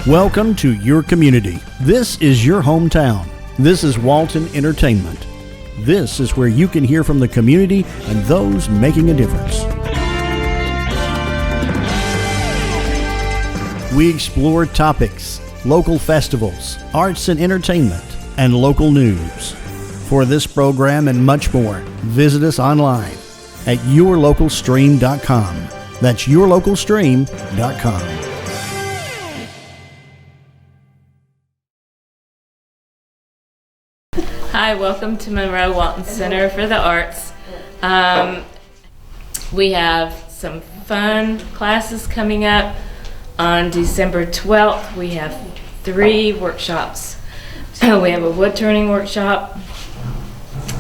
Welcome to your community. This is your hometown. This is Walton Entertainment. This is where you can hear from the community and those making a difference. We explore topics, local festivals, arts and entertainment, and local news. For this program and much more, visit us online at yourlocalstream.com. That's yourlocalstream.com. Hi, welcome to Monroe Walton Center for the Arts. We have some fun classes coming up. On December 12th, we have 3 workshops. We have a wood turning workshop,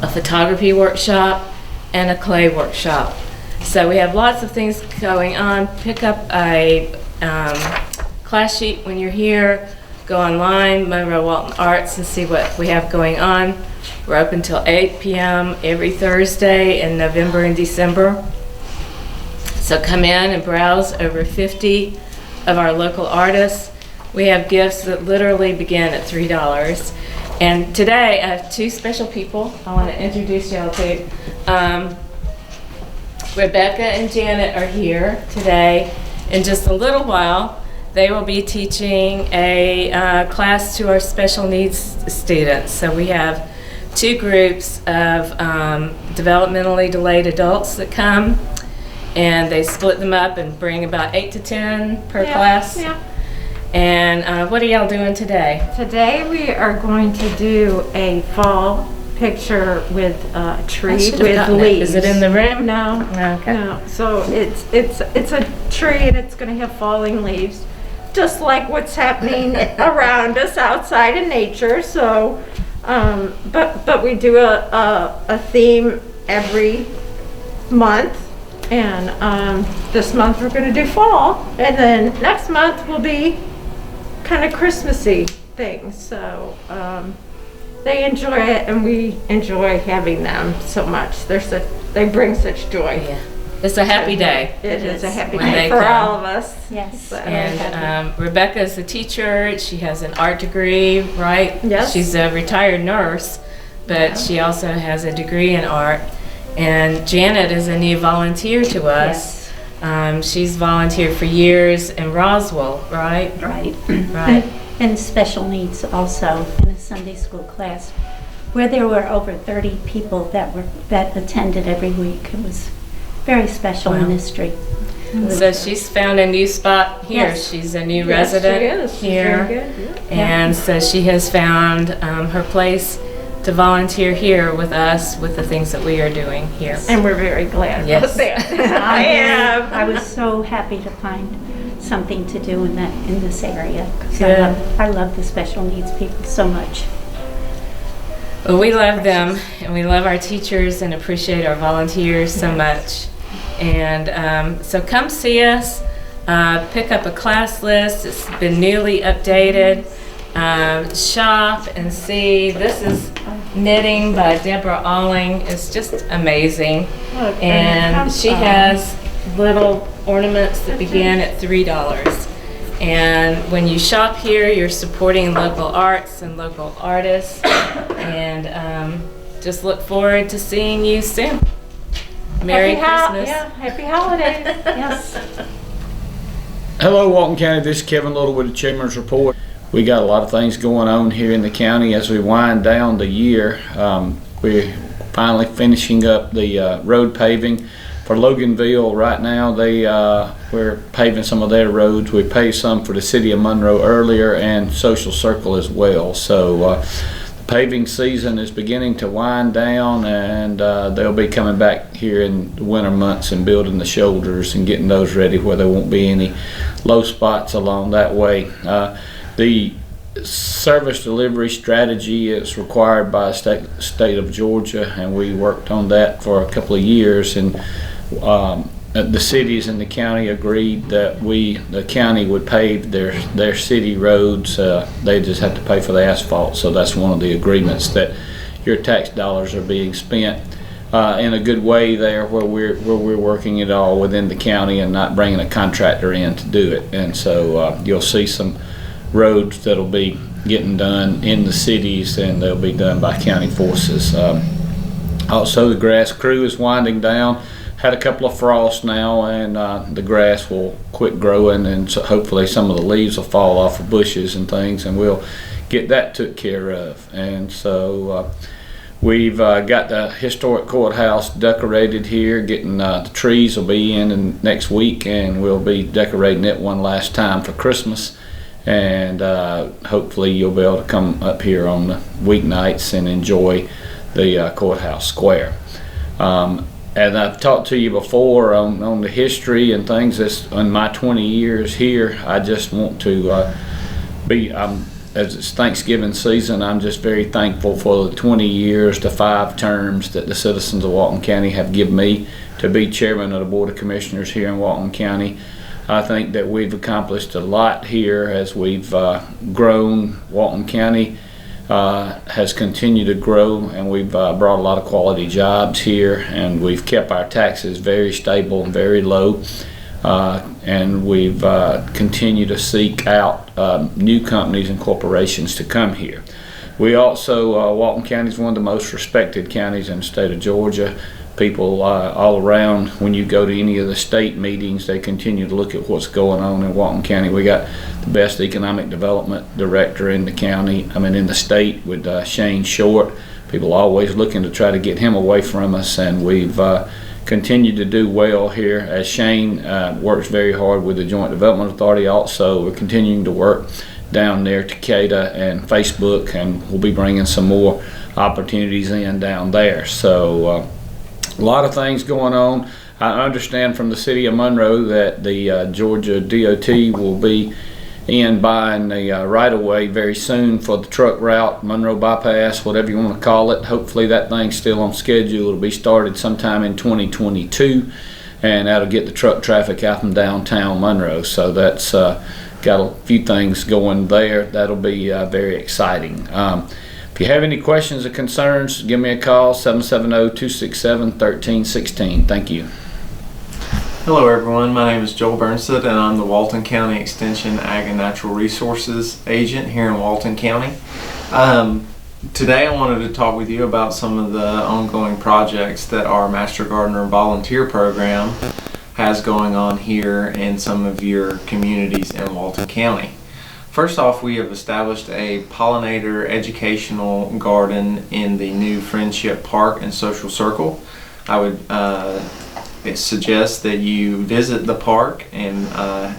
a photography workshop, and a clay workshop. So we have lots of things going on. Pick up a class sheet when you're here. Go online, Monroe Walton Arts, and see what we have going on. We're open till 8 p.m. every Thursday in November and December. So come in and browse over 50 of our local artists. We have gifts that literally begin at $3. And today I have 2 special people I want to introduce y'all to. Rebecca and Janet are here today. In just a little while, they will be teaching a class to our special needs students. So we have 2 groups of developmentally delayed adults that come, and they split them up and bring about 8 to 10 per class. Yeah. And what are y'all doing today? Today we are going to do a fall picture with a tree with leaves. Is it in the room? No. Okay. No. So it's a tree and it's going to have falling leaves, just like what's happening around us outside in nature. So, but we do a theme every month. And this month we're going to do fall, and then next month will be kind of Christmassy things. So they enjoy it, and we enjoy having them so much. They bring such joy. Yeah. It's a happy day. It is a happy day for all of us. Yes. So, and Rebecca is a teacher. She has an art degree, right? Yes. She's a retired nurse, but she also has a degree in art. And Janet is a new volunteer to us. Yes. She's volunteered for years in Roswell, right? Right. Right. And special needs also in a Sunday school class where there were over 30 people that attended every week. It was very special ministry. So she's found a new spot here. Yes. She's a new resident here. Very good. Yeah. And so she has found her place to volunteer here with us with the things that we are doing here. And we're very glad about that. I was so happy to find something to do in this area. Good. I love the special needs people so much. Well, we love them, and we love our teachers and appreciate our volunteers so much. And so come see us, pick up a class list. It's been newly updated. Shop and see. This is knitting by Deborah Alling. It's just amazing. And she has little ornaments that begin at $3. And when you shop here, you're supporting local arts and local artists. And just look forward to seeing you soon. Merry Christmas. Happy holidays. Yes. Hello, Walton County. This is Kevin Little with the Chairman's Report. We got a lot of things going on here in the county as we wind down the year. We're finally finishing up the road paving for Loganville. Right now, we're paving some of their roads. We paved some for the city of Monroe earlier and Social Circle as well. So the paving season is beginning to wind down, and they'll be coming back here in the winter months and building the shoulders and getting those ready where there won't be any low spots along that way. The service delivery strategy is required by the state of Georgia, and we worked on that for a couple of years, and the cities in the county agreed that the county would pave their city roads. They just have to pay for the asphalt, so that's one of the agreements, that your tax dollars are being spent in a good way there, where we're working it all within the county and not bringing a contractor in to do it. And so you'll see some roads that'll be getting done in the cities, and they'll be done by county forces. Also, the grass crew is winding down. Had a couple of frosts now, and the grass will quit growing, and so hopefully some of the leaves will fall off of bushes and things, and we'll get that took care of. And so we've got the historic courthouse decorated here. Getting the trees will be in next week, and we'll be decorating it one last time for Christmas. And hopefully you'll be able to come up here on the weeknights and enjoy the courthouse square. And I've talked to you before on the history and things. That's in my 20 years here. I just want to as it's Thanksgiving season, I'm just very thankful for the 20 years, the 5 terms that the citizens of Walton County have given me to be chairman of the Board of Commissioners here in Walton County. I think that we've accomplished a lot here as we've grown. Walton County has continued to grow, and we've brought a lot of quality jobs here, and we've kept our taxes very stable and very low, and we've continued to seek out new companies and corporations to come here. We also, Walton County is one of the most respected counties in the state of Georgia. People all around, when you go to any of the state meetings, they continue to look at what's going on in Walton County. We got the best economic development director in the county, in the state, with Shane Short. People are always looking to try to get him away from us, and we've continued to do well here as Shane works very hard with the Joint Development Authority. Also, we're continuing to work down there, Takeda and Facebook, and we'll be bringing some more opportunities in down there. So a lot of things going on. I understand from the city of Monroe that the Georgia DOT will be in buying the right-of-way very soon for the truck route, Monroe Bypass, whatever you want to call it. Hopefully that thing's still on schedule. It'll be started sometime in 2022, and that'll get the truck traffic out from downtown Monroe. So that's got a few things going there. That'll be very exciting. If you have any questions or concerns, give me a call, 770-267-1316. Thank you. Hello everyone, my name is Joel Burnstead, and I'm the Walton County Extension Ag and Natural Resources Agent here in Walton County. Today I wanted to talk with you about some of the ongoing projects that our Master Gardener Volunteer Program has going on here in some of your communities in Walton County. First off, we have established a pollinator educational garden in the new Friendship Park and Social Circle. I would suggest that you visit the park and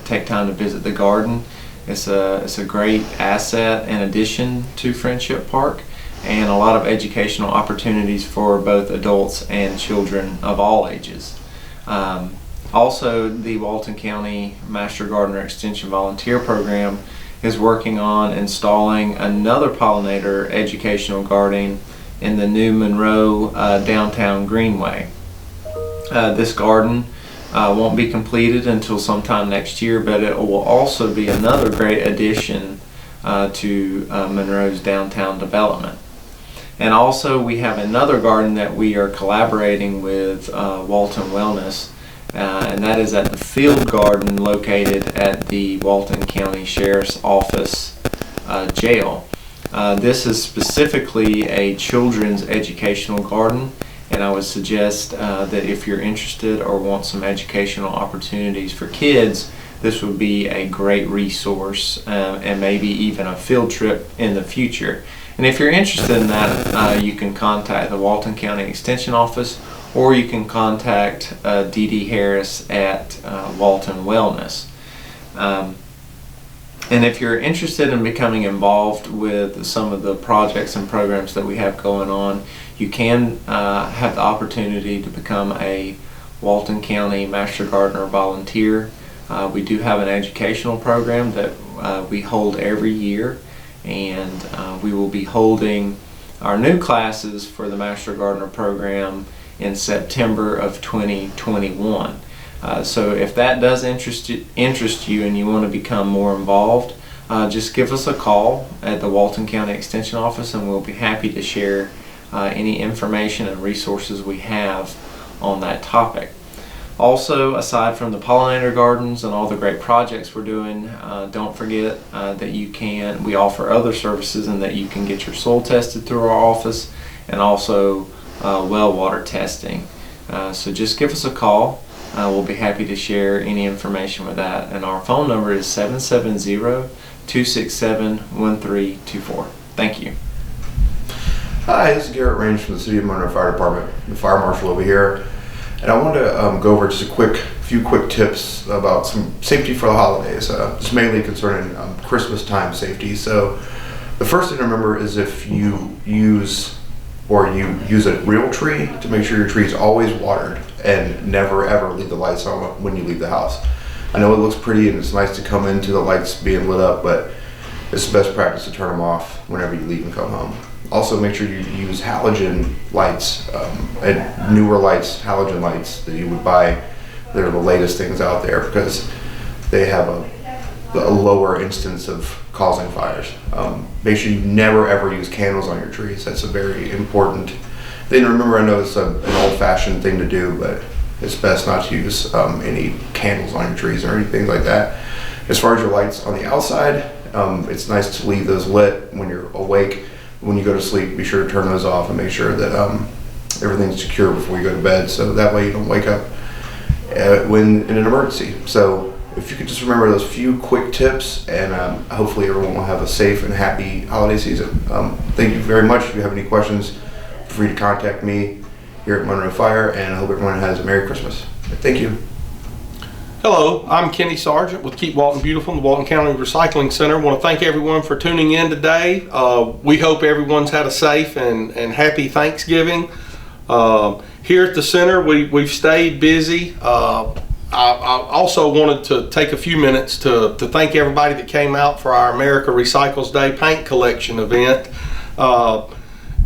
take time to visit the garden. It's a great asset and addition to Friendship Park, and a lot of educational opportunities for both adults and children of all ages. Also, the Walton County Master Gardener Extension Volunteer Program is working on installing another pollinator educational garden in the new Monroe downtown Greenway. This garden won't be completed until sometime next year, but it will also be another great addition to Monroe's downtown development. And also we have another garden that we are collaborating with Walton Wellness, and that is at the field garden located at the Walton County Sheriff's Office jail. This is specifically a children's educational garden, and I would suggest that if you're interested or want some educational opportunities for kids, this would be a great resource, and maybe even a field trip in the future. And if you're interested in that, you can contact the Walton County Extension Office, or you can contact Dee Dee Harris at Walton Wellness. And if you're interested in becoming involved with some of the projects and programs that we have going on, you can have the opportunity to become a Walton County Master Gardener volunteer. We do have an educational program that we hold every year, and we will be holding our new classes for the Master Gardener program in September of 2021. So if that does interest you and you want to become more involved, just give us a call at the Walton County Extension Office, and we'll be happy to share any information and resources we have on that topic. Also, aside from the pollinator gardens and all the great projects we're doing, don't forget that we offer other services and that you can get your soil tested through our office, and also well water testing. So just give us a call. We'll be happy to share any information with that. And our phone number is 770-267-1324. Thank you. Hi, this is Garrett Range from the City of Monroe Fire Department, the fire marshal over here. And I wanted to go over just a few quick tips about some safety for the holidays, just mainly concerning Christmas time safety. So the first thing to remember is if you use a real tree, to make sure your tree is always watered and never ever leave the lights on when you leave the house. I know it looks pretty and it's nice to come into the lights being lit up, but it's the best practice to turn them off whenever you leave and come home. Also, make sure you use halogen lights, and newer lights, halogen lights that you would buy. They're the latest things out there because they have a lower instance of causing fires. Make sure you never ever use candles on your trees. That's a very important thing to remember. I know it's an old-fashioned thing to do, but it's best not to use any candles on your trees or anything like that. As far as your lights on the outside, it's nice to leave those lit when you're awake. When you go to sleep, be sure to turn those off and make sure that everything's secure before you go to bed, so that way you don't wake up when in an emergency. So if you could just remember those few quick tips, and hopefully everyone will have a safe and happy holiday season. Thank you very much. If you have any questions, feel free to contact me here at Monroe Fire, and I hope everyone has a Merry Christmas. Thank you. Hello, I'm Kenny Sargent with Keep Walton Beautiful in the Walton County Recycling Center. I want to thank everyone for tuning in today. We hope everyone's had a safe and happy Thanksgiving. Here at the center, we've stayed busy. I also wanted to take a few minutes to thank everybody that came out for our America Recycles Day paint collection event.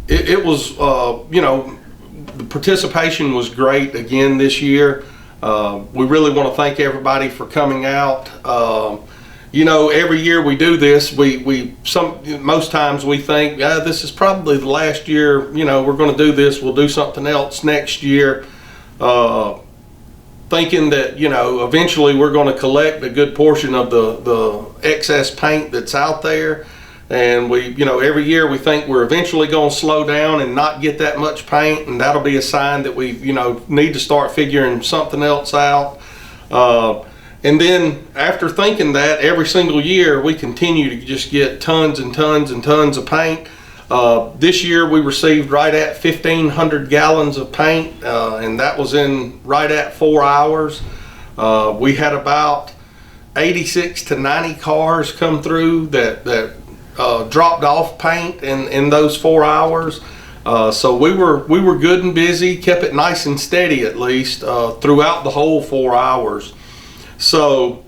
It was, the participation was great again this year. We really want to thank everybody for coming out. Every year we do this, most times we think, this is probably the last year, we're going to do this, we'll do something else next year. Thinking that, eventually we're going to collect a good portion of the excess paint that's out there. And every year we think we're eventually going to slow down and not get that much paint, and that'll be a sign that we, need to start figuring something else out. And then after thinking that, every single year we continue to just get tons and tons and tons of paint. This year we received right at 1,500 gallons of paint, and that was in right at 4 hours. We had about 86 to 90 cars come through that dropped off paint in those 4 hours. So we were good and busy, kept it nice and steady at least throughout the whole 4 hours. So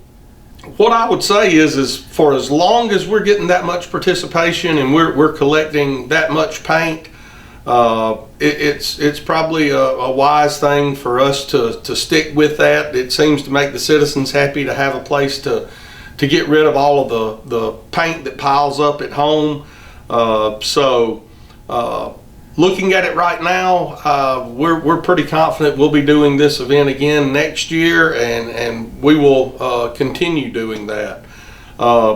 what I would say is for as long as we're getting that much participation and we're collecting that much paint, it's probably a wise thing for us to stick with that. It seems to make the citizens happy to have a place to get rid of all of the paint that piles up at home. Looking at it right now, we're pretty confident we'll be doing this event again next year, and we will continue doing that.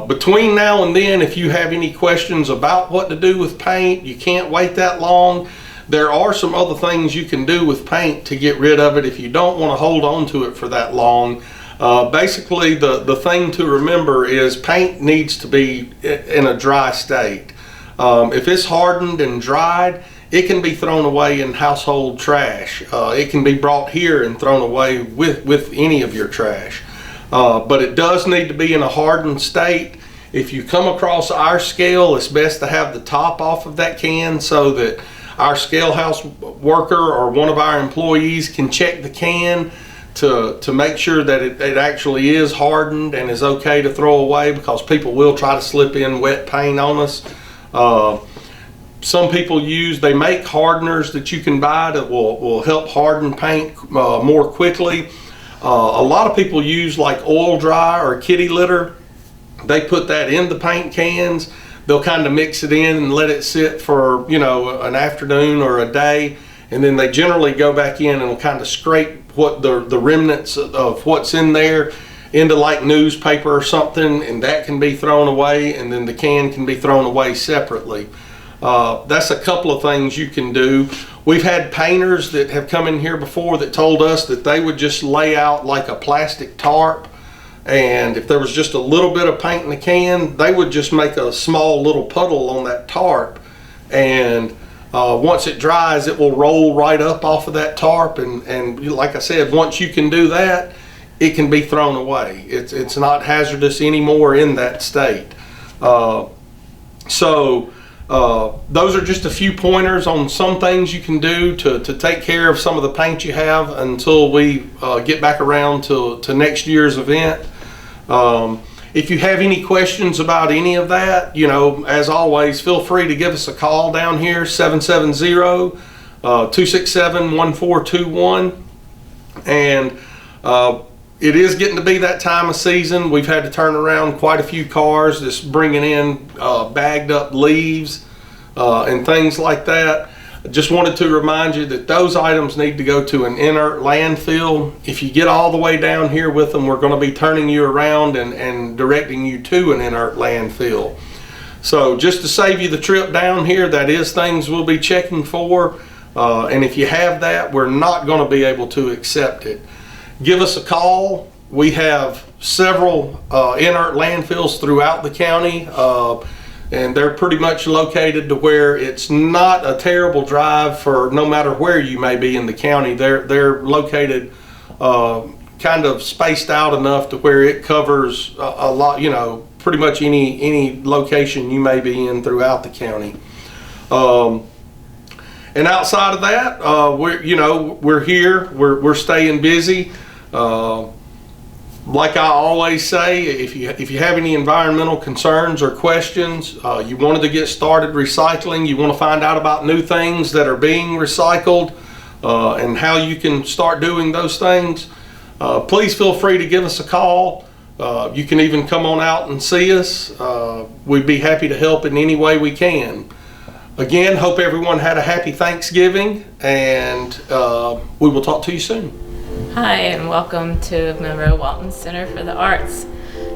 Between now and then, if you have any questions about what to do with paint, you can't wait that long. There are some other things you can do with paint to get rid of it if you don't want to hold on to it for that long. Basically, the thing to remember is paint needs to be in a dry state. If it's hardened and dried, it can be thrown away in household trash. It can be brought here and thrown away with any of your trash. But it does need to be in a hardened state. If you come across our scale, it's best to have the top off of that can so that our scale house worker or one of our employees can check the can to make sure that it actually is hardened and is okay to throw away, because people will try to slip in wet paint on us. Some people they make hardeners that you can buy that will help harden paint more quickly. A lot of people use like oil dry or kitty litter. They put that in the paint cans. They'll kind of mix it in and let it sit for an afternoon or a day, and then they generally go back in and will kind of scrape what the remnants of what's in there into like newspaper or something, and that can be thrown away, and then the can can be thrown away separately. That's a couple of things you can do. We've had painters that have come in here before that told us that they would just lay out like a plastic tarp, and if there was just a little bit of paint in the can, they would just make a small little puddle on that tarp, and once it dries, it will roll right up off of that tarp, and like I said, once you can do that, it can be thrown away. It's not hazardous anymore in that state. Those are just a few pointers on some things you can do to take care of some of the paint you have until we get back around to next year's event. If you have any questions about any of that, as always, feel free to give us a call down here, 770-267-1421. And it is getting to be that time of season. We've had to turn around quite a few cars just bringing in bagged up leaves and things like that. I just wanted to remind you that those items need to go to an inert landfill. If you get all the way down here with them, we're going to be turning you around and directing you to an inert landfill. So just to save you the trip down here, that is things we'll be checking for. And if you have that, we're not going to be able to accept it. Give us a call. We have several inert landfills throughout the county, and they're pretty much located to where it's not a terrible drive for no matter where you may be in the county. They're located kind of spaced out enough to where it covers a lot, pretty much any location you may be in throughout the county. And outside of that, we're here. We're staying busy. Like I always say, if you have any environmental concerns or questions, you wanted to get started recycling, you want to find out about new things that are being recycled and how you can start doing those things, please feel free to give us a call. You can even come on out and see us. We'd be happy to help in any way we can. Again, hope everyone had a happy Thanksgiving, and we will talk to you soon. Hi, and welcome to Monroe Walton Center for the Arts.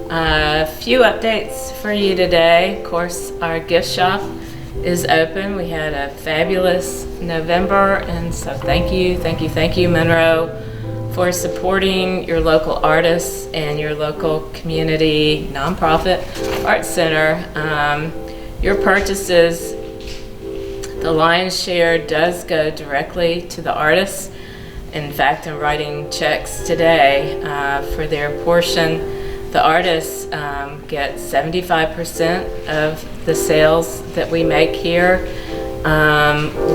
A few updates for you today. Of course, our gift shop is open. We had a fabulous November, and so thank you, Monroe, for supporting your local artists and your local community nonprofit arts center. Your purchases, the lion's share does go directly to the artists. In fact, I'm writing checks today for their portion. The artists get 75% of the sales that we make here.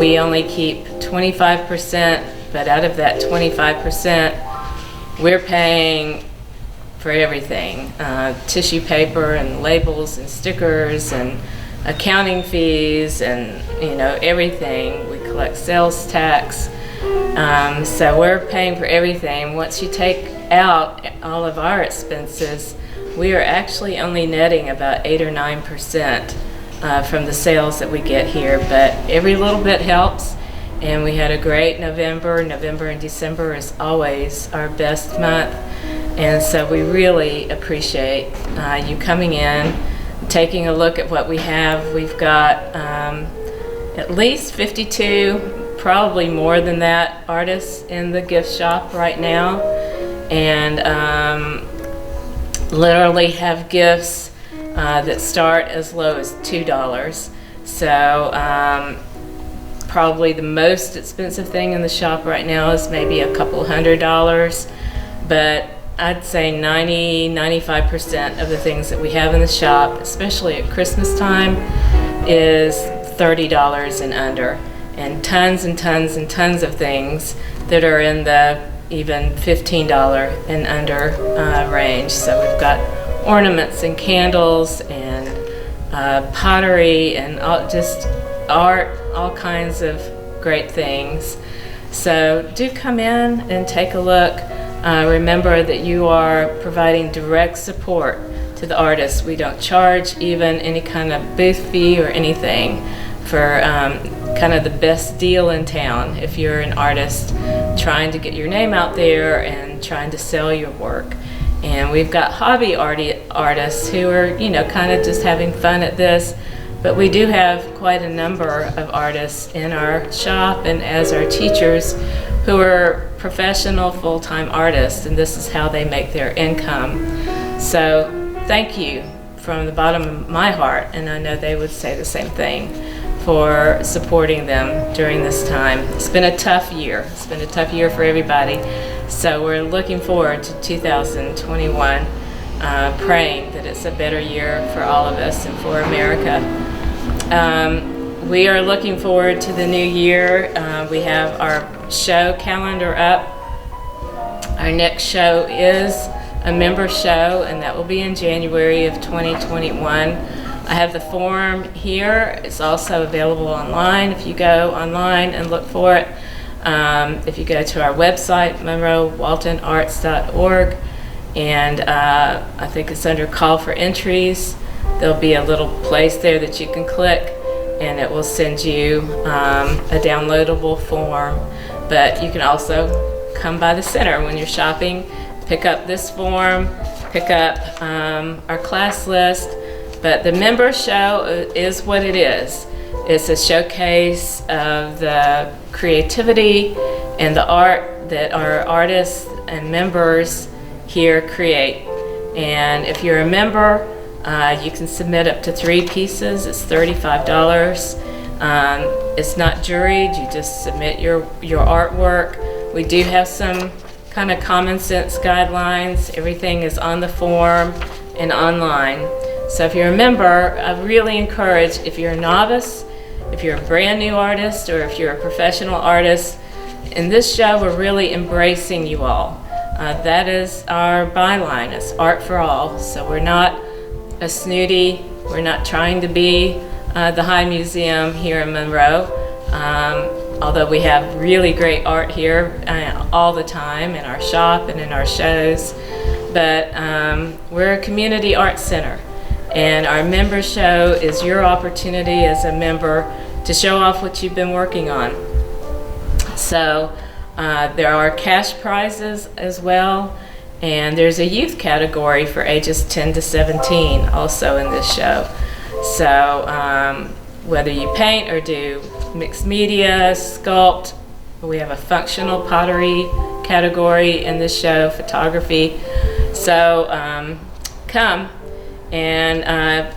We only keep 25%, but out of that 25%, we're paying for everything. Tissue paper and labels and stickers and accounting fees and everything. We collect sales tax. So we're paying for everything. Once you take out all of our expenses, we are actually only netting about 8 or 9% from the sales that we get here, but every little bit helps. And we had a great November. November and December is always our best month, and so we really appreciate you coming in, taking a look at what we have. We've got at least 52, probably more than that, artists in the gift shop right now, and literally have gifts that start as low as $2. So probably the most expensive thing in the shop right now is maybe a couple $100, but I'd say 90-95% of the things that we have in the shop, especially at Christmas time, is $30 and under. And tons and tons and tons of things that are in the even $15 and under range. So we've got ornaments and candles and pottery and just art, all kinds of great things. So do come in and take a look. Remember that you are providing direct support to the artists. We don't charge even any kind of booth fee or anything for kind of the best deal in town if you're an artist trying to get your name out there and trying to sell your work. And we've got hobby artists who are, kind of just having fun at this, but we do have quite a number of artists in our shop and as our teachers who are professional full-time artists, and this is how they make their income. So thank you from the bottom of my heart, and I know they would say the same thing, for supporting them during this time. It's been a tough year. It's been a tough year for everybody. So we're looking forward to 2021, praying that it's a better year for all of us and for America. We are looking forward to the new year. We have our show calendar up. Our next show is a member show, and that will be in January of 2021. I have the form here. It's also available online if you go online and look for it. If you go to our website, monroewaltonarts.org, and I think it's under call for entries. There'll be a little place there that you can click, and it will send you a downloadable form. But you can also come by the center when you're shopping, pick up this form, pick up our class list. But the member show is what it is. It's a showcase of the creativity and the art that our artists and members here create. And if you're a member, you can submit up to 3 pieces. It's $35. It's not juried. You just submit your artwork. We do have some kind of common sense guidelines. Everything is on the form and online. So if you're a member, I really encourage, if you're a novice, if you're a brand new artist, or if you're a professional artist, in this show we're really embracing you all. That is our byline. It's art for all. So we're not a snooty, we're not trying to be the High Museum here in Monroe, although we have really great art here all the time in our shop and in our shows. But we're a community arts center. And our member show is your opportunity as a member to show off what you've been working on. So there are cash prizes as well, and there's a youth category for ages 10 to 17 also in this show. So whether you paint or do mixed media, sculpt, we have a functional pottery category in this show, photography. So come and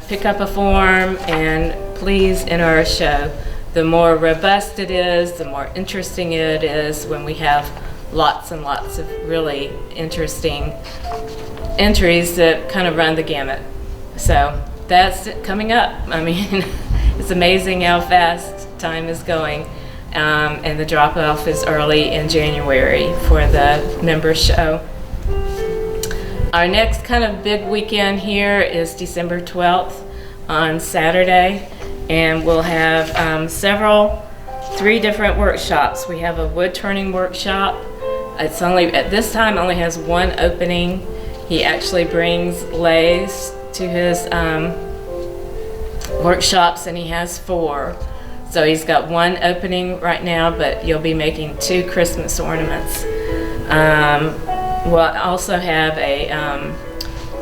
pick up a form and please enter our show. The more robust it is, the more interesting it is when we have lots and lots of really interesting entries that kind of run the gamut. So that's it coming up. I mean, it's amazing how fast time is going. And the drop-off is early in January for the member show. Our next kind of big weekend here is December 12th on Saturday, and we'll have 3 different workshops. We have a wood turning workshop. It's only, at this time, only has 1 opening. He actually brings lathes to his workshops, and he has 4. So he's got 1 opening right now, but you'll be making 2 Christmas ornaments. We'll also have a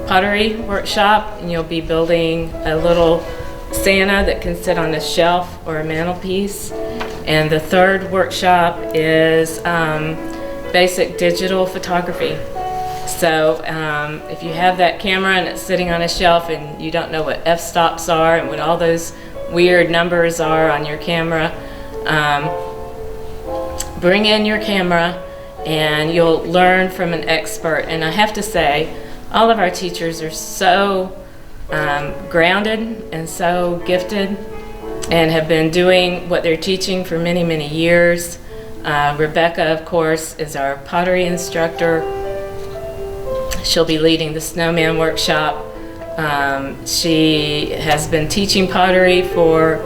pottery workshop, and you'll be building a little Santa that can sit on a shelf or a mantelpiece. And the 3rd workshop is basic digital photography. So if you have that camera and it's sitting on a shelf and you don't know what f-stops are and what all those weird numbers are on your camera, bring in your camera and you'll learn from an expert. And I have to say, all of our teachers are so grounded and so gifted and have been doing what they're teaching for many, many years. Rebecca, of course, is our pottery instructor. She'll be leading the snowman workshop. She has been teaching pottery for,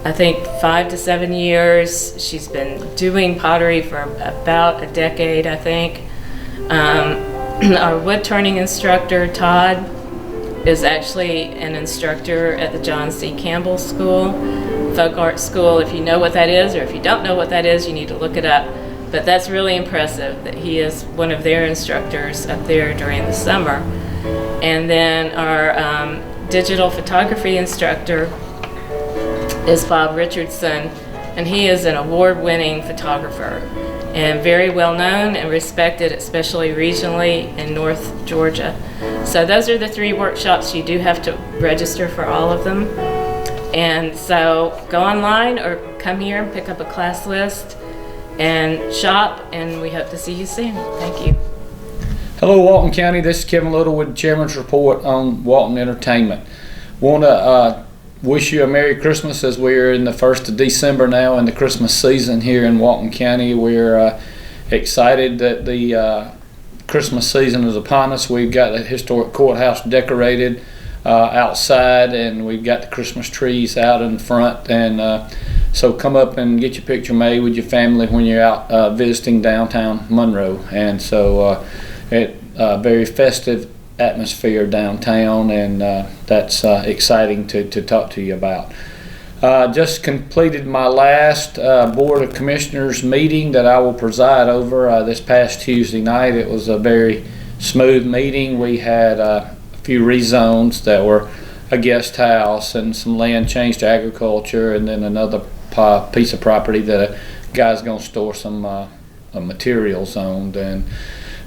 I think, 5 to 7 years. She's been doing pottery for about a decade, I think. Our wood turning instructor, Todd, is actually an instructor at the John C. Campbell School, Folk Art School. If you know what that is, or if you don't know what that is, you need to look it up. But that's really impressive that he is one of their instructors up there during the summer. And then our digital photography instructor is Bob Richardson, and he is an award-winning photographer and very well known and respected, especially regionally in North Georgia. So those are the 3 workshops. You do have to register for all of them. And so go online or come here and pick up a class list and shop, and we hope to see you soon. Thank you. Hello, Walton County. This is Kevin Little with the Chairman's Report on Walton Entertainment. Want to wish you a Merry Christmas as we're in the 1st of December now in the Christmas season here in Walton County. We're excited that the Christmas season is upon us. We've got the historic courthouse decorated outside, and we've got the Christmas trees out in front. And so come up and get your picture made with your family when you're out visiting downtown Monroe. And so very festive atmosphere downtown, and that's exciting to talk to you about. Just completed my last Board of Commissioners meeting that I will preside over this past Tuesday night. It was a very smooth meeting. We had a few rezones that were a guest house and some land changed to agriculture, and then another piece of property that a guy's going to store some materials on.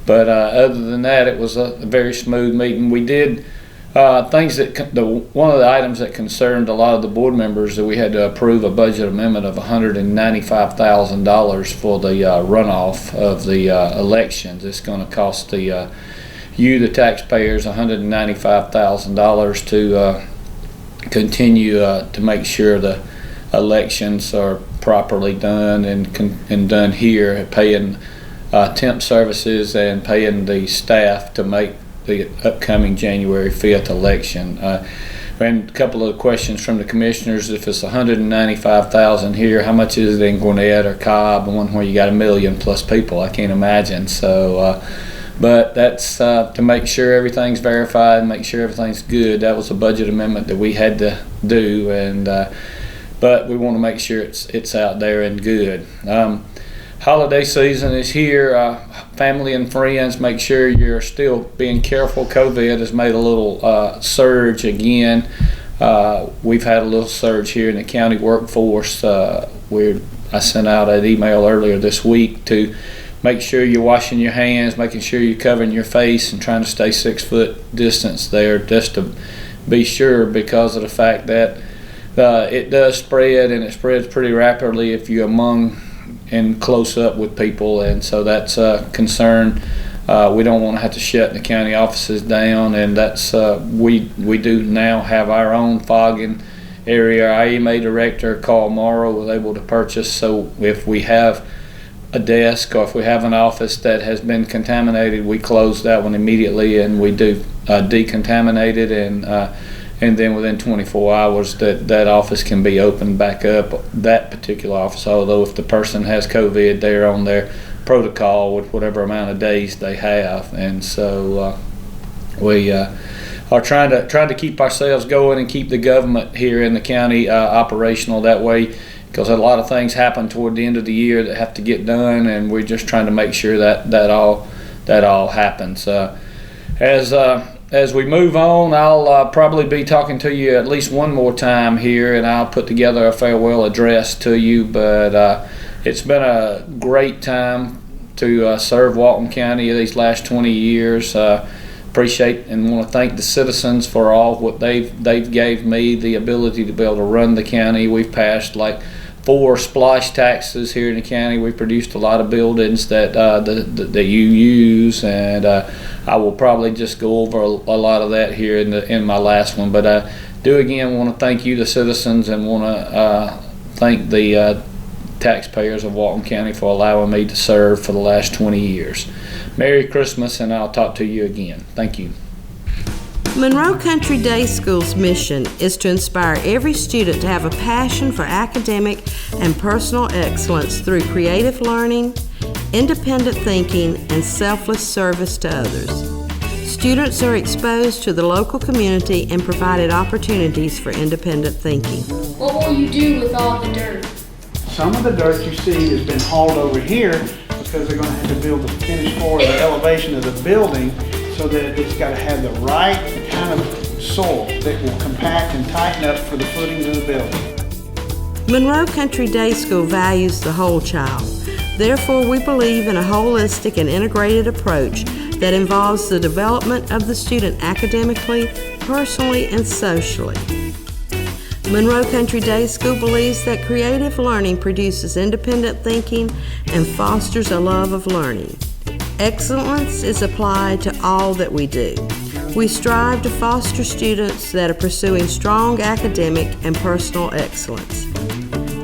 But other than that, it was a very smooth meeting. We did things that one of the items that concerned a lot of the board members, that we had to approve a budget amendment of $195,000 for the runoff of the elections. It's going to cost the taxpayers, $195,000 to continue to make sure the elections are properly done and done here, paying temp services and paying the staff to make the upcoming January 5th election. And a couple of questions from the commissioners: if it's $195,000 here, how much is it in Gwinnett or Cobb, and one where you got 1 million plus people? I can't imagine. So, but that's to make sure everything's verified and make sure everything's good. That was a budget amendment that we had to do, and but we want to make sure it's out there and good. Holiday season is here. Family and friends, make sure you're still being careful. COVID has made a little surge again. We've had a little surge here in the county workforce. I sent out an email earlier this week to make sure you're washing your hands, making sure you're covering your face, and trying to stay 6 foot distance there, just to be sure, because of the fact that it does spread, and it spreads pretty rapidly if you're among and close up with people, and so that's a concern. We don't want to have to shut the county offices down, and that's we do now have our own fogging area. Our EMA director, Carl Morrow, was able to purchase, so if we have a desk or if we have an office that has been contaminated, we close that one immediately, and we do decontaminate it, and then within 24 hours that office can be opened back up, that particular office, although if the person has COVID, they're on their protocol with whatever amount of days they have. And so we are trying to keep ourselves going and keep the government here in the county operational that way, because a lot of things happen toward the end of the year that have to get done, and we're just trying to make sure that all happens. As we move on, I'll probably be talking to you at least one more time here, and I'll put together a farewell address to you. But it's been a great time to serve Walton County these last 20 years. Appreciate and want to thank the citizens for all what they've gave me the ability to be able to run the county. We've passed like 4 splash taxes here in the county. We've produced a lot of buildings that that you use, and I will probably just go over a lot of that here in my last one. But I do again want to thank you, the citizens, and want to thank the taxpayers of Walton County for allowing me to serve for the last 20 years. Merry Christmas, and I'll talk to you again. Thank you. Monroe Country Day School's mission is to inspire every student to have a passion for academic and personal excellence through creative learning, independent thinking, and selfless service to others. Students are exposed to the local community and provided opportunities for independent thinking. What will you do with all the dirt? Some of the dirt you see has been hauled over here because they're going to have to build the finished floor, the elevation of the building, so that it's got to have the right kind of soil that will compact and tighten up for the footings of the building. Monroe Country Day School values the whole child. Therefore, we believe in a holistic and integrated approach that involves the development of the student academically, personally, and socially. Monroe Country Day School believes that creative learning produces independent thinking and fosters a love of learning. Excellence is applied to all that we do. We strive to foster students that are pursuing strong academic and personal excellence.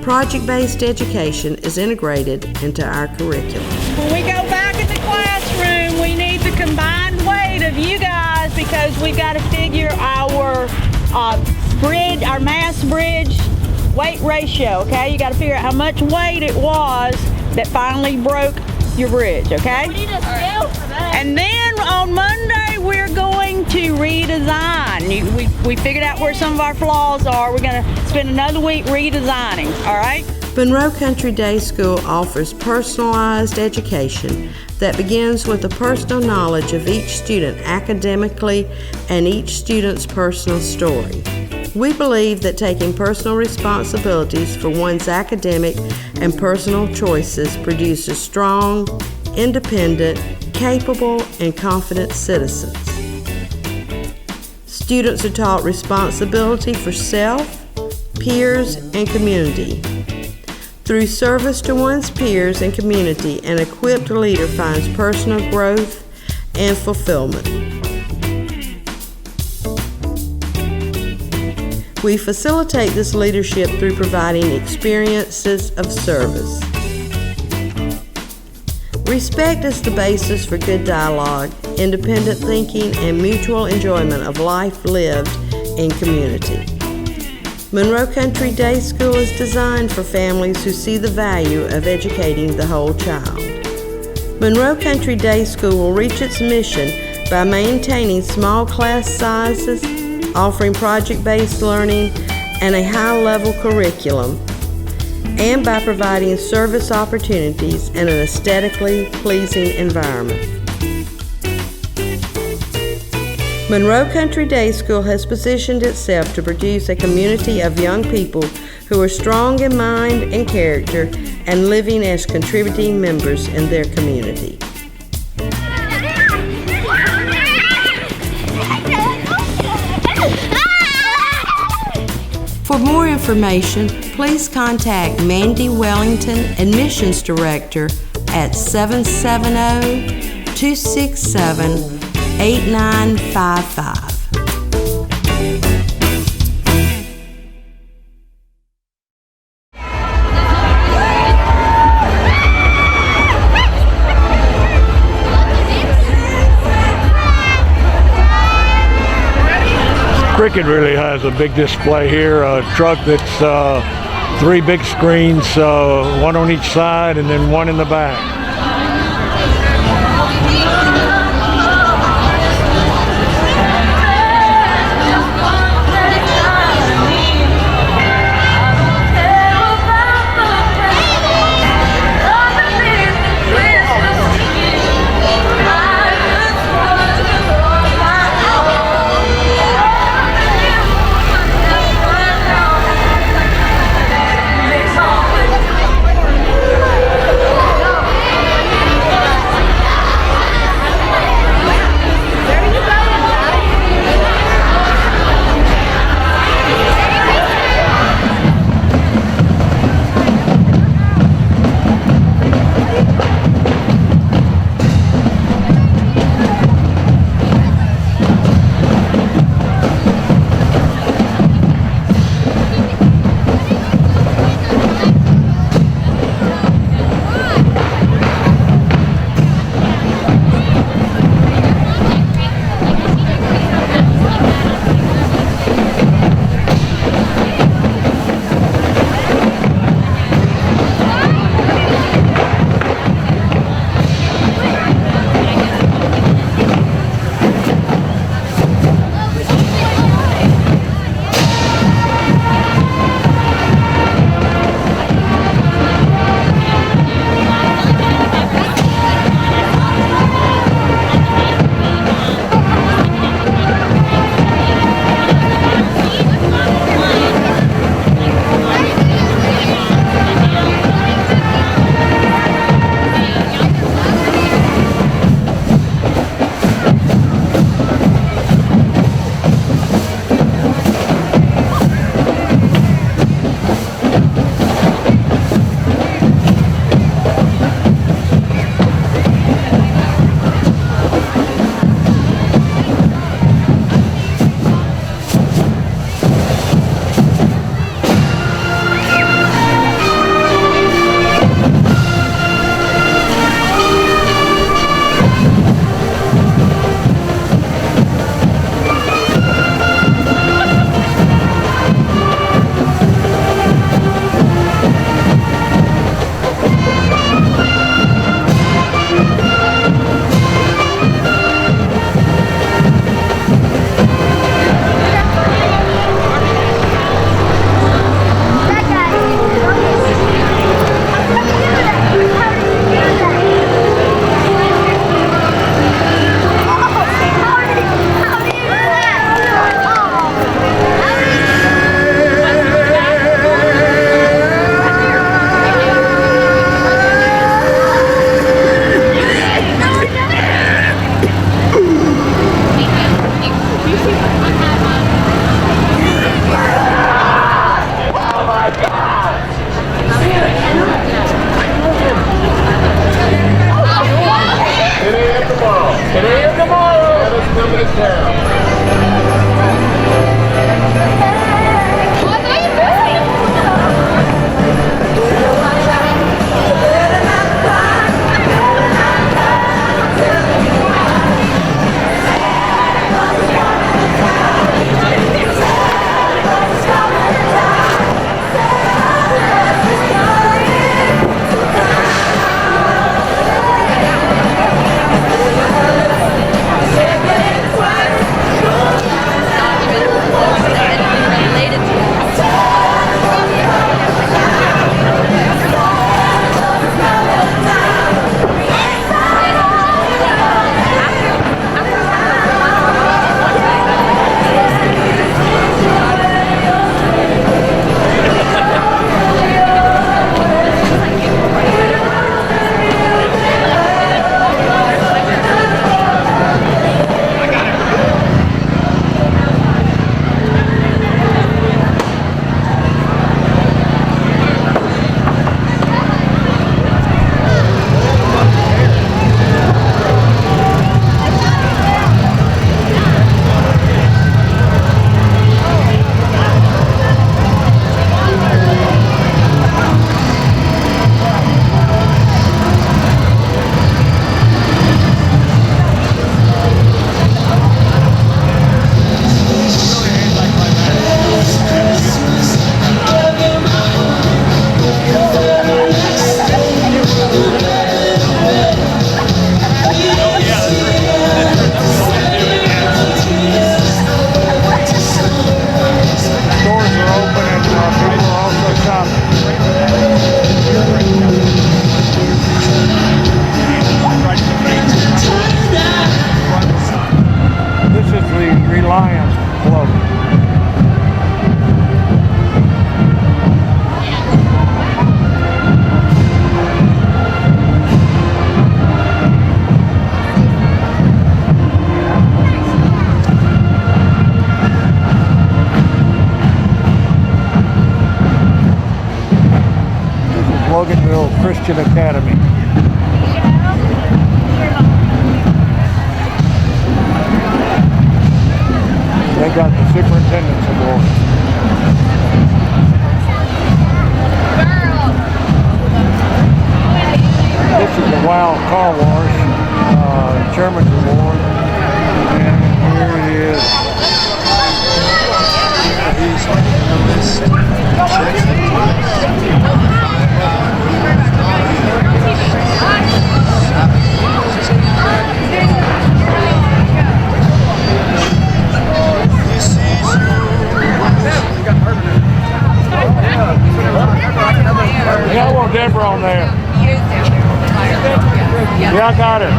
Project-based education is integrated into our curriculum. When we go back in the classroom, we need the combined weight of you guys because we've got to figure our bridge, our mass bridge weight ratio, okay? You got to figure out how much weight it was that finally broke your bridge, okay? We need a scale for that. And then on Monday, we're going to redesign. We figured out where some of our flaws are. We're going to spend another week redesigning, all right? Monroe Country Day School offers personalized education that begins with the personal knowledge of each student academically and each student's personal story. We believe that taking personal responsibilities for one's academic and personal choices produces strong, independent, capable, and confident citizens. Students are taught responsibility for self, peers, and community. Through service to one's peers and community, an equipped leader finds personal growth and fulfillment. We facilitate this leadership through providing experiences of service. Respect is the basis for good dialogue, independent thinking, and mutual enjoyment of life lived in community. Monroe Country Day School is designed for families who see the value of educating the whole child. Monroe Country Day School will reach its mission by maintaining small class sizes, offering project-based learning and a high-level curriculum, and by providing service opportunities in an aesthetically pleasing environment. Monroe Country Day School has positioned itself to produce a community of young people who are strong in mind and character and living as contributing members in their community. For more information, please contact Mandy Wellington, Admissions Director, at 770-267-8955. Cricket really has a big display here, a truck that's 3 big screens, one on each side and then one in the back. Christian Academy. They got the superintendent's award. This is the Wild Car Wash Chairman's Award, and here it is. Yeah, I want Deborah on there. Yeah, I got her.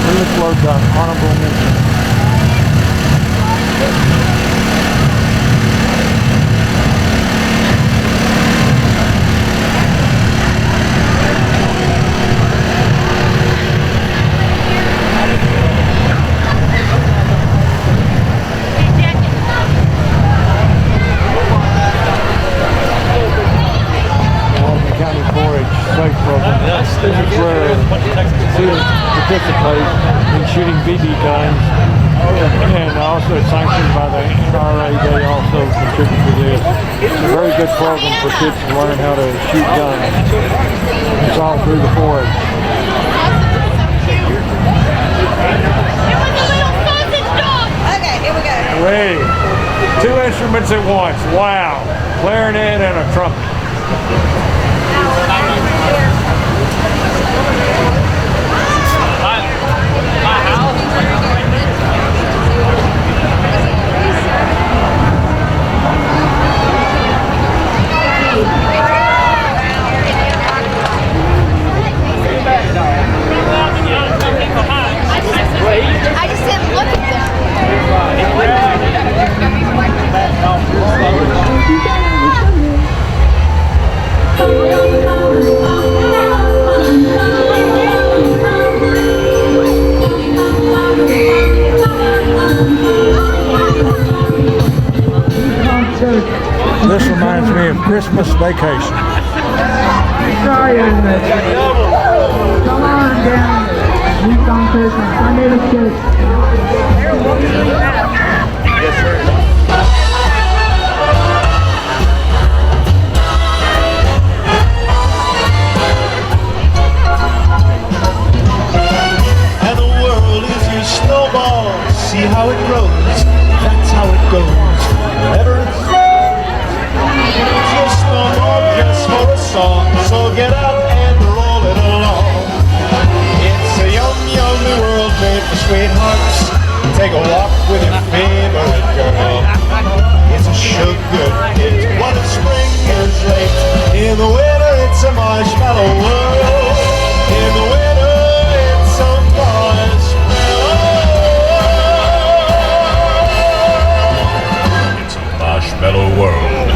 This was honorable mention. This is where students participate in shooting BB guns, and also sanctioned by the NRA. They also contribute to this. It's a very good program for kids to learn how to shoot guns. It's all through the 4-H. Okay, here we go. Ready. 2 instruments at once. Wow. Clarinet and a trumpet. I just didn't look at them. This reminds me of Christmas vacation. Come on down. Meet on Christmas, Sunday the 6th. Yes, sir. And the world is your snowball. See how it grows. That's how it goes. Wherever it throws. It's your snowball just for a song. So get out and roll it along. It's a young world made for sweethearts. Take a walk with your favorite girl. It's a sugar hit while the spring is late. In the winter it's a marshmallow world. In the winter it's a marshmallow. It's a marshmallow world.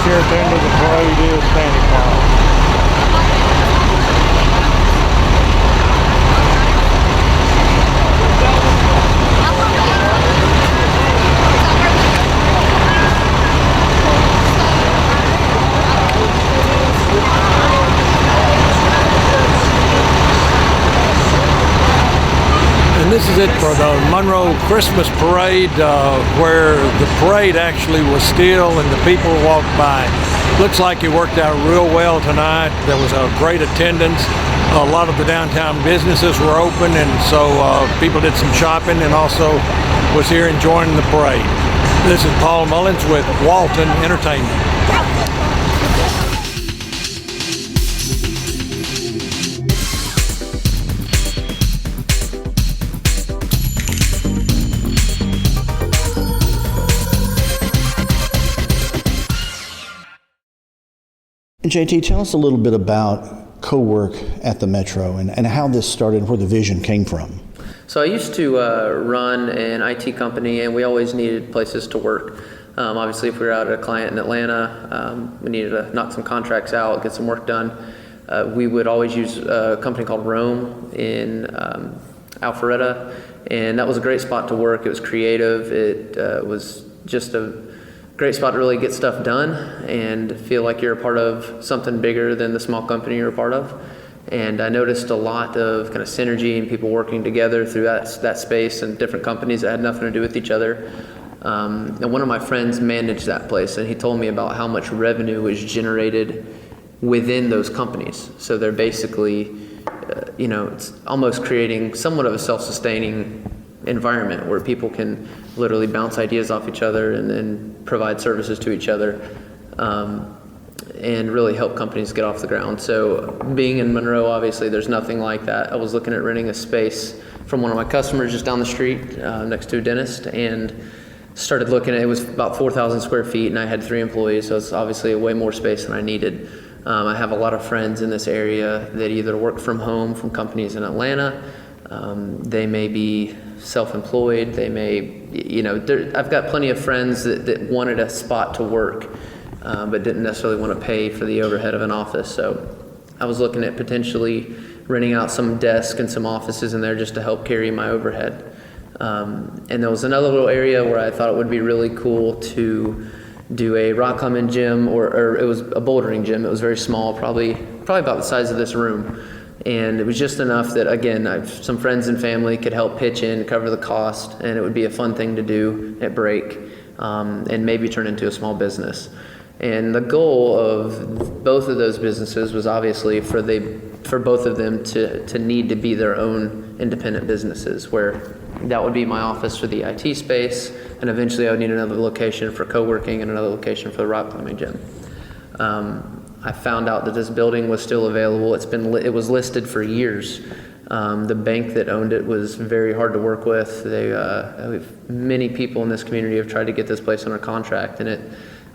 Here at the end of the parade is Santa Claus. And this is it for the Monroe Christmas Parade, where the parade actually was still and the people walked by. Looks like it worked out real well tonight. There was a great attendance. A lot of the downtown businesses were open, and so people did some shopping and also was here enjoying the parade. This is Paul Mullins with Walton Entertainment. JT, tell us a little bit about co-work at the Metro and how this started and where the vision came from. So I used to run an IT company, and we always needed places to work. Obviously, if we were out at a client in Atlanta, we needed to knock some contracts out, get some work done. We would always use a company called Rome in Alpharetta, and that was a great spot to work. It was creative. It was just a great spot to really get stuff done and feel like you're a part of something bigger than the small company you're a part of. And I noticed a lot of kind of synergy and people working together through that space and different companies that had nothing to do with each other. And one of my friends managed that place, and he told me about how much revenue was generated within those companies. So they're basically, it's almost creating somewhat of a self-sustaining environment where people can literally bounce ideas off each other and then provide services to each other, and really help companies get off the ground. So being in Monroe, obviously there's nothing like that. I was looking at renting a space from one of my customers just down the street next to a dentist, and started looking at it. Was about 4,000 square feet, and I had 3 employees, so it's obviously way more space than I needed. I have a lot of friends in this area that either work from home from companies in Atlanta. They may be self-employed. They may, I've got plenty of friends that wanted a spot to work, but didn't necessarily want to pay for the overhead of an office. So I was looking at potentially renting out some desks and some offices in there just to help carry my overhead. And there was another little area where I thought it would be really cool to do a rock climbing gym, or it was a bouldering gym. It was very small, probably about the size of this room. And it was just enough that, again, some friends and family could help pitch in, cover the cost, and it would be a fun thing to do at break, and maybe turn into a small business. And the goal of both of those businesses was obviously for both of them to need to be their own independent businesses, where that would be my office for the IT space, and eventually I would need another location for co-working and another location for the rock climbing gym. I found out that this building was still available. It was listed for years. The bank that owned it was very hard to work with. Many people in this community have tried to get this place under contract, and it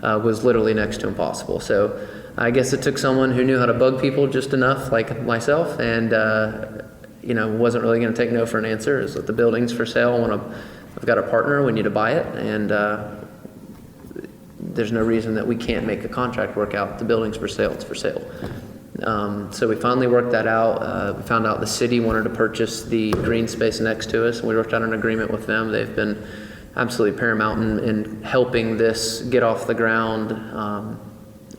was literally next to impossible. So I guess it took someone who knew how to bug people just enough, like myself, and wasn't really going to take no for an answer. Is that the building's for sale? I've got a partner. We need to buy it, and there's no reason that we can't make a contract work out. The building's for sale. It's for sale. So we finally worked that out. We found out the city wanted to purchase the green space next to us. We worked out an agreement with them. They've been absolutely paramount in helping this get off the ground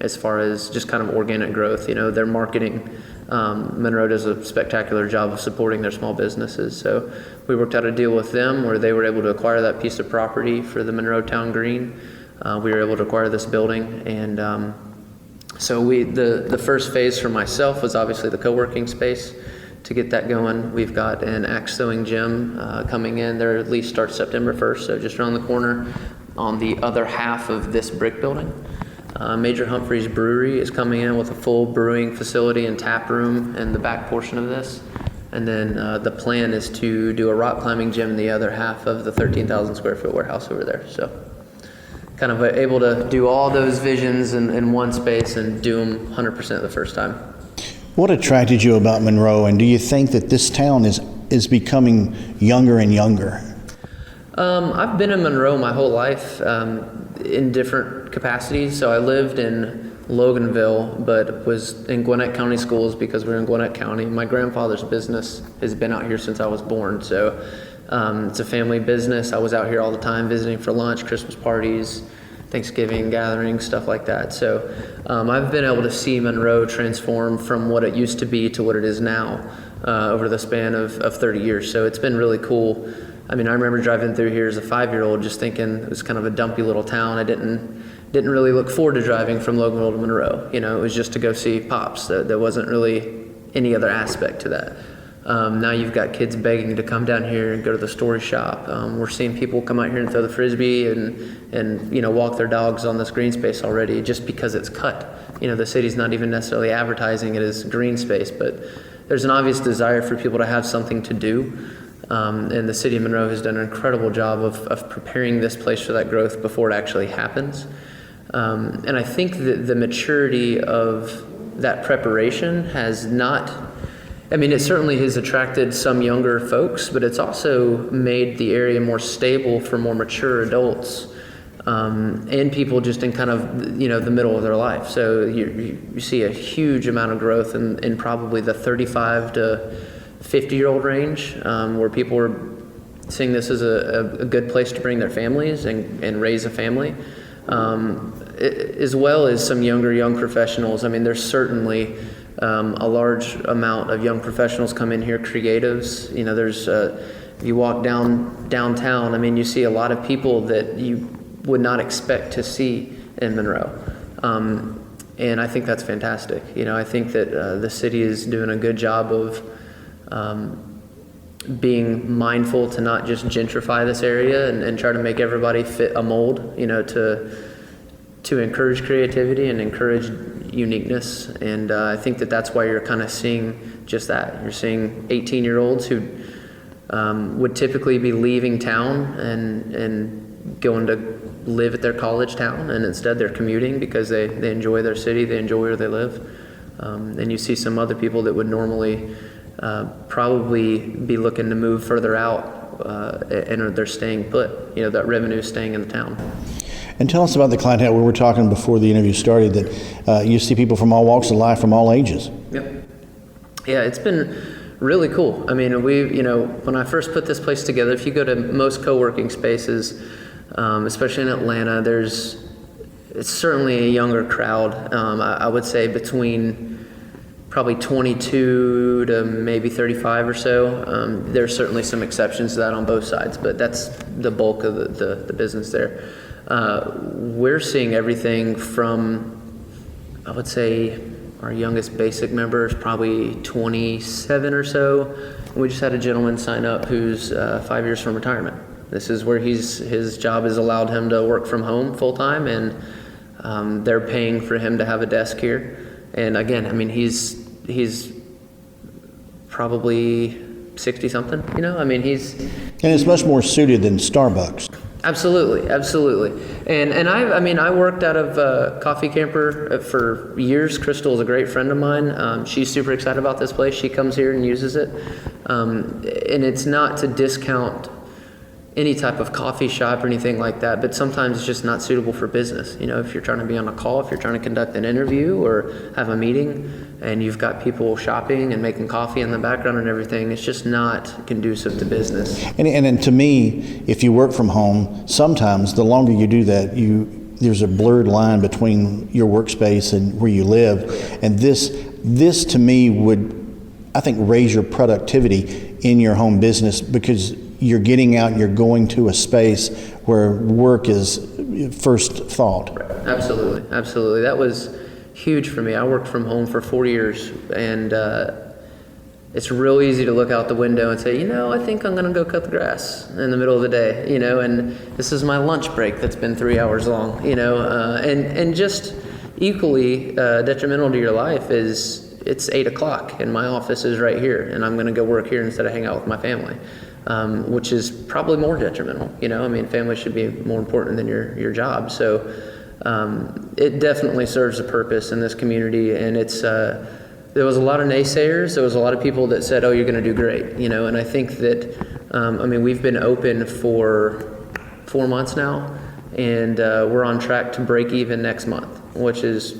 as far as just kind of organic growth. Their marketing, Monroe does a spectacular job of supporting their small businesses. So we worked out a deal with them where they were able to acquire that piece of property for the Monroe Town Green. We were able to acquire this building, and so the first phase for myself was obviously the co-working space. To get that going, we've got an axe throwing gym coming in. Their lease starts September 1st, so just around the corner on the other half of this brick building. Major Humphreys Brewery is coming in with a full brewing facility and tap room in the back portion of this. And then the plan is to do a rock climbing gym in the other half of the 13,000 square foot warehouse over there. So kind of able to do all those visions in one space and do them 100% the first time. What attracted you about Monroe, and do you think that this town is becoming younger and younger? I've been in Monroe my whole life in different capacities. So I lived in Loganville, but was in Gwinnett County schools because we're in Gwinnett County. My grandfather's business has been out here since I was born. So it's a family business. I was out here all the time visiting for lunch, Christmas parties, Thanksgiving gatherings, stuff like that. So I've been able to see Monroe transform from what it used to be to what it is now over the span of 30 years. So it's been really cool. I mean, I remember driving through here as a 5-year-old just thinking it was kind of a dumpy little town. I didn't really look forward to driving from Loganville to Monroe. It was just to go see Pops. There wasn't really any other aspect to that. Now you've got kids begging to come down here and go to the story shop. We're seeing people come out here and throw the Frisbee and walk their dogs on this green space already just because it's cut. The city's not even necessarily advertising it as green space, but there's an obvious desire for people to have something to do. And the city of Monroe has done an incredible job of preparing this place for that growth before it actually happens. And I think that the maturity of that preparation has not, it certainly has attracted some younger folks, but it's also made the area more stable for more mature adults and people just in kind of, the middle of their life. So you see a huge amount of growth in probably the 35 to 50-year-old range, where people are seeing this as a good place to bring their families and raise a family, as well as some young professionals. There's certainly a large amount of young professionals come in here, creatives. There's you walk downtown, you see a lot of people that you would not expect to see in Monroe. And I think that's fantastic. I think that the city is doing a good job of being mindful to not just gentrify this area and try to make everybody fit a mold, to encourage creativity and encourage uniqueness. And I think that's why you're kind of seeing just that. You're seeing 18-year-olds who would typically be leaving town and going to live at their college town, and instead they're commuting because they enjoy their city, they enjoy where they live. And you see some other people that would normally probably be looking to move further out, and they're staying put. That revenue is staying in the town. And tell us about the clientele. We were talking before the interview started that you see people from all walks of life, from all ages. Yep. Yeah, it's been really cool. When I first put this place together, if you go to most co-working spaces, especially in Atlanta, it's certainly a younger crowd. I would say between probably 22 to maybe 35 or so. There's certainly some exceptions to that on both sides, but that's the bulk of the business there. We're seeing everything from, I would say, our youngest basic member is probably 27 or so. We just had a gentleman sign up who's 5 years from retirement. This is where his job has allowed him to work from home full time, and they're paying for him to have a desk here. And again, I mean, he's probably 60 something, you know, I mean, And it's much more suited than Starbucks. Absolutely. And I worked out of Coffee Camper for years. Crystal is a great friend of mine. She's super excited about this place. She comes here and uses it. And it's not to discount any type of coffee shop or anything like that, but sometimes it's just not suitable for business. You know, if you're trying to be on a call, if you're trying to conduct an interview or have a meeting and you've got people shopping and making coffee in the background and everything, it's just not conducive to business. And to me, if you work from home, sometimes the longer you do that, there's a blurred line between your workspace and where you live. And this to me would, I think, raise your productivity in your home business, because you're getting out, you're going to a space where work is first thought. Absolutely. That was huge for me. I worked from home for 4 years, and it's real easy to look out the window and say, you know, I think I'm going to go cut the grass in the middle of the day, you know, and this is my lunch break that's been 3 hours long, you know, and just equally detrimental to your life is it's 8 o'clock and my office is right here, and I'm going to go work here instead of hang out with my family. Which is probably more detrimental. You know, I mean, family should be more important than your job. So it definitely serves a purpose in this community. And it's there was a lot of naysayers. There was a lot of people that said, "Oh, you're going to do great," you know. And I think that we've been open for 4 months now, and we're on track to break even next month, which is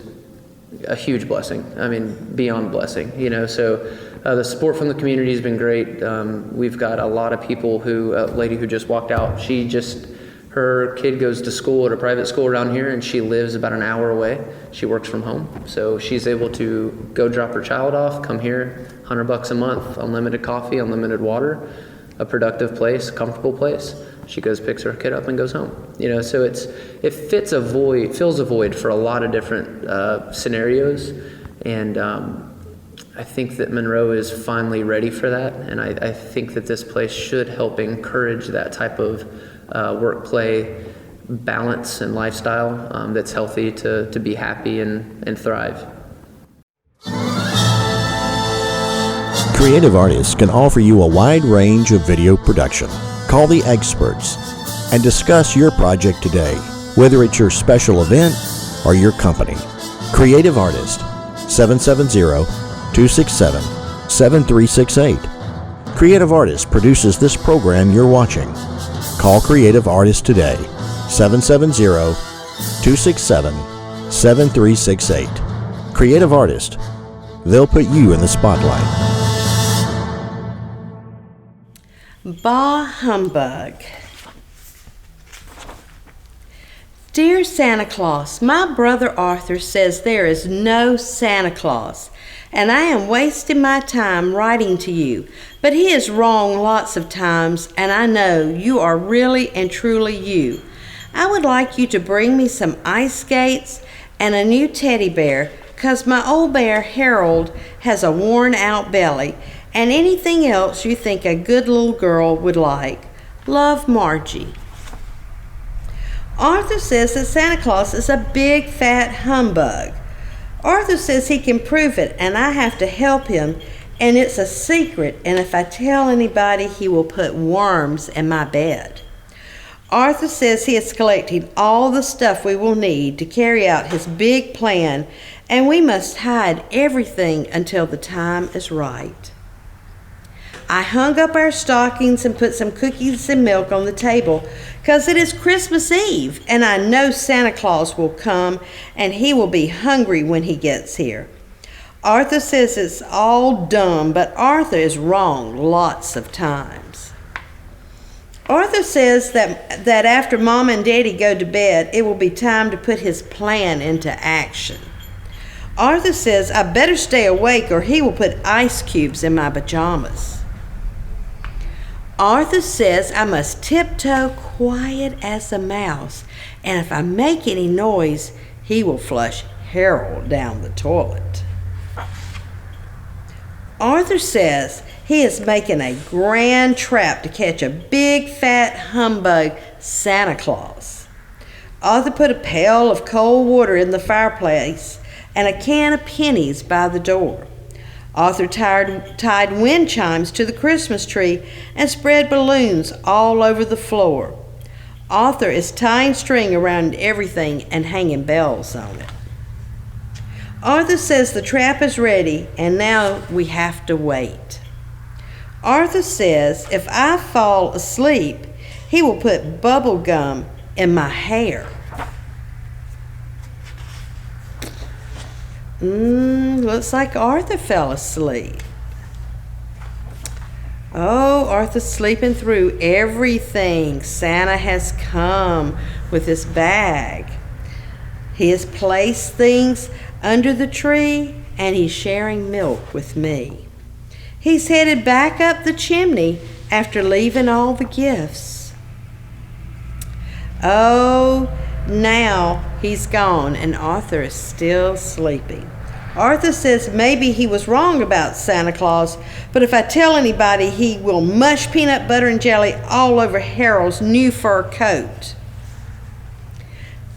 a huge blessing. I mean, beyond blessing. You know, so. The support from the community has been great. We've got a lot of people a lady who just walked out, her kid goes to school at a private school around here, and she lives about an hour away. She works from home. So she's able to go drop her child off, come here, $100 a month, unlimited coffee, unlimited water, a productive place, comfortable place. She goes, picks her kid up and goes home. You know, so it fills a void for a lot of different scenarios. And I think that Monroe is finally ready for that, and I think that this place should help encourage that type of work-play balance and lifestyle that's healthy to be happy and thrive. Creative artists can offer you a wide range of video production. Call the experts and discuss your project today, whether it's your special event or your company. Creative Artist, 770-267-7368. Creative Artist produces this program you're watching. Call Creative Artist today, 770-267-7368. Creative Artist, they'll put you in the spotlight. Bah humbug. Dear Santa Claus, my brother Arthur says there is no Santa Claus, and I am wasting my time writing to you, but he is wrong lots of times, and I know you are really and truly you. I would like you to bring me some ice skates and a new teddy bear, 'cause my old bear Harold has a worn out belly, and anything else you think a good little girl would like. Love, Margie. Arthur says that Santa Claus is a big fat humbug. Arthur says he can prove it, and I have to help him, and it's a secret, and if I tell anybody, he will put worms in my bed. Arthur says he is collecting all the stuff we will need to carry out his big plan, and we must hide everything until the time is right. I hung up our stockings and put some cookies and milk on the table, 'cause it is Christmas Eve, and I know Santa Claus will come, and he will be hungry when he gets here. Arthur says it's all dumb, but Arthur is wrong lots of times. Arthur says that after Mom and Daddy go to bed, it will be time to put his plan into action. Arthur says I better stay awake or he will put ice cubes in my pajamas. Arthur says I must tiptoe quiet as a mouse, and if I make any noise, he will flush Harold down the toilet. Arthur says he is making a grand trap to catch a big fat humbug Santa Claus. Arthur put a pail of cold water in the fireplace and a can of pennies by the door. Arthur tied wind chimes to the Christmas tree and spread balloons all over the floor. Arthur is tying string around everything and hanging bells on it. Arthur says the trap is ready and now we have to wait. Arthur says if I fall asleep, he will put bubble gum in my hair. Looks like Arthur fell asleep. Oh, Arthur's sleeping through everything. Santa has come with his bag. He has placed things under the tree and he's sharing milk with me. He's headed back up the chimney after leaving all the gifts. Oh, now he's gone and Arthur is still sleeping. Arthur says maybe he was wrong about Santa Claus, but if I tell anybody, he will mush peanut butter and jelly all over Harold's new fur coat.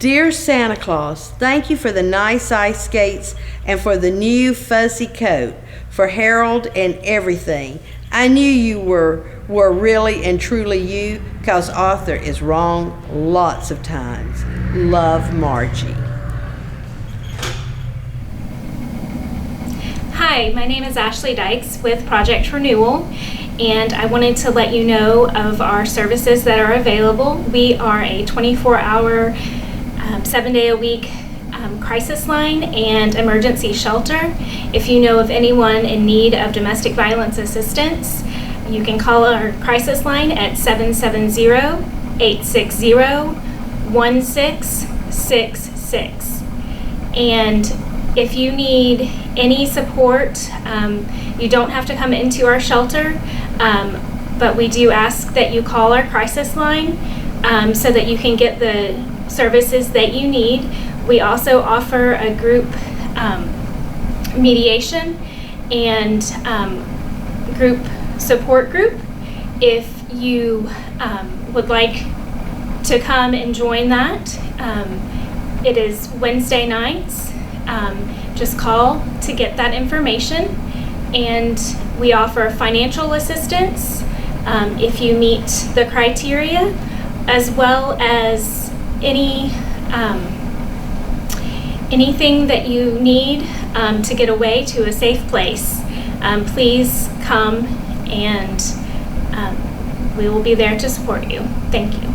Dear Santa Claus, thank you for the nice ice skates and for the new fuzzy coat, for Harold and everything. I knew you were really and truly you, because Arthur is wrong lots of times. Love, Margie. Hi, my name is Ashley Dykes with Project Renewal, and I wanted to let you know of our services that are available. We are a 24-hour, 7-day-a-week crisis line and emergency shelter. If you know of anyone in need of domestic violence assistance, you can call our crisis line at 770-860-1666. And if you need any support, you don't have to come into our shelter, but we do ask that you call our crisis line so that you can get the services that you need. We also offer a group mediation and group support group. If you would like to come and join that, it is Wednesday nights. Just call to get that information, and we offer financial assistance if you meet the criteria, as well as anything that you need to get away to a safe place. Please come, and we will be there to support you. Thank you.